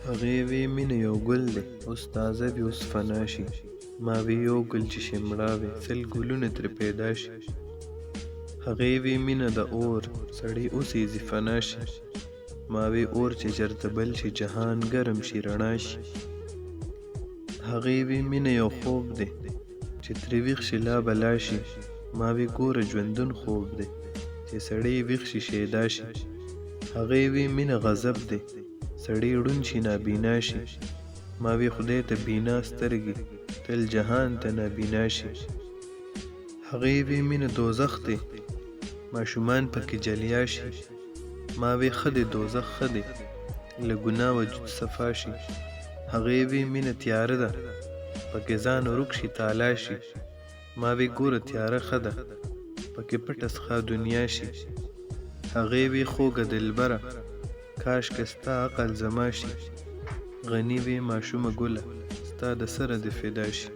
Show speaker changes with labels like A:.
A: هغې وی مینه یو ګل دی اوس تازه وي اوس فنا شي. ما وی یو ګل چې شمړاوي سل ګلونه ترې پیدا شي. هغې وی مینه د اور سړی اوس یې فنا شي. ما وی اور چې ژر ته بل شي جهان ګرم شي رڼا شي. هغې وی مینه یو خوب دی چې ترې ویښ شي لا بلا شي. ما وی ګوره ژوندون خوب دی چې سړی ویښ شي شیدا شي. هغې وی مینه غضب دی سړی ړوند شي نابینا شي. ما وی خدای ته بینا سترګې تل جهان ته نابینا شي. هغې وی مینه دوزخ دی ماشومان پکې جلیا شي. ما وی ښه دی دوزخ ښه دی له ګناه وجود صفا شي. هغې وی مینه تیاره ده پکې ځان ورک شي تالا شي. ما وی ګوره تیاره ښه ده پکې پټه څښا دنیا شي. هغې وی خوږه دلبره کاشکې ستا عقل زما شي. غني وی ماشومه ګله ستا د سره دې فدا شي.